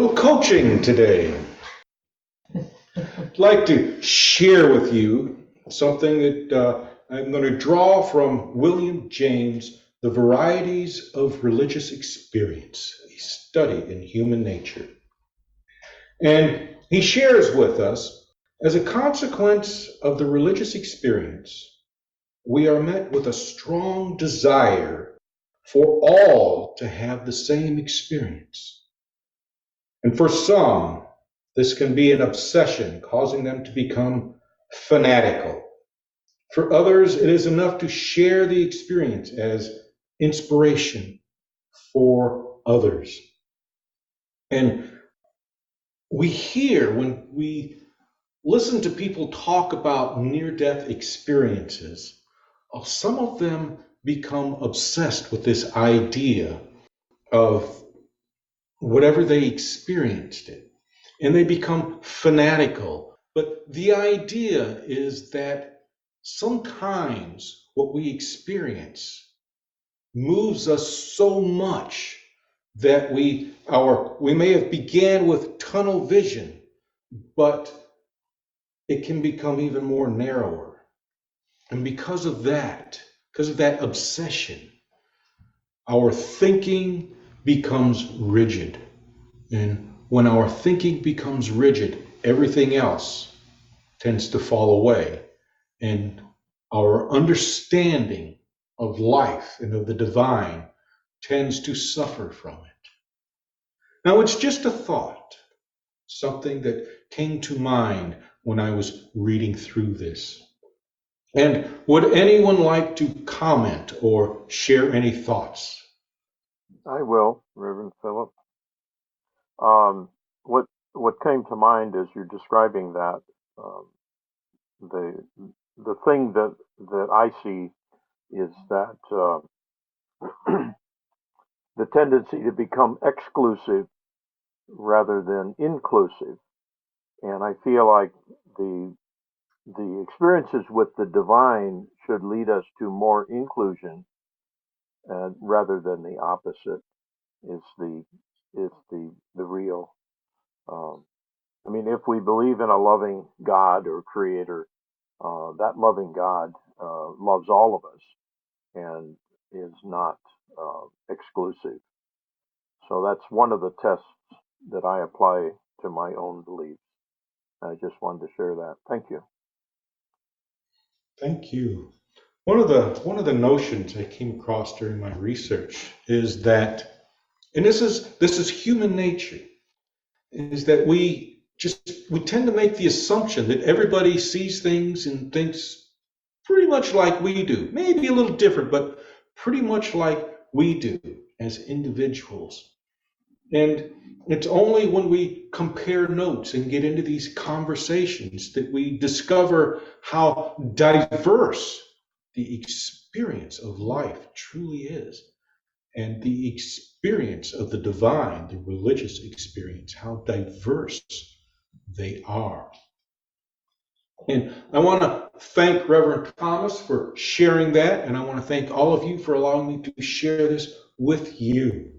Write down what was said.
little coaching today. I'd like to share with you something that I'm going to draw from William James, The Varieties of Religious Experience, a study in human nature. And he shares with us, as a consequence of the religious experience, we are met with a strong desire for all to have the same experience. And for some, this can be an obsession, causing them to become fanatical. For others, it is enough to share the experience as inspiration for others. And we hear, when we listen to people talk about near-death experiences, some of them become obsessed with this idea of whatever they experienced it, and they become fanatical. But the idea is that sometimes what we experience moves us so much that we may have began with tunnel vision, but it can become even more narrower. And because of that obsession, our thinking becomes rigid. And when our thinking becomes rigid, everything else tends to fall away. And our understanding of life and of the divine tends to suffer from it. Now, it's just a thought, something that came to mind when I was reading through this. And would anyone like to comment or share any thoughts? I will, Reverend Philip. Um, what came to mind as you're describing that, um, the the thing that I see is that the tendency to become exclusive rather than inclusive, and I feel like the experiences with the divine should lead us to more inclusion, rather than the opposite. Is the real. Um, I mean, if we believe in a loving God or Creator, that loving God loves all of us and is not exclusive. So that's one of the tests that I apply to my own beliefs. I just wanted to share that. Thank you. Thank you. One of the notions I came across during my research is that, and this is human nature, is that we tend to make the assumption that everybody sees things and thinks pretty much like we do. Maybe a little different, but pretty much like we do as individuals. And it's only when we compare notes and get into these conversations that we discover how diverse the experience of life truly is. And the experience of the divine, the religious experience, how diverse they are. And I want to thank Reverend Thomas for sharing that, and I want to thank all of you for allowing me to share this with you.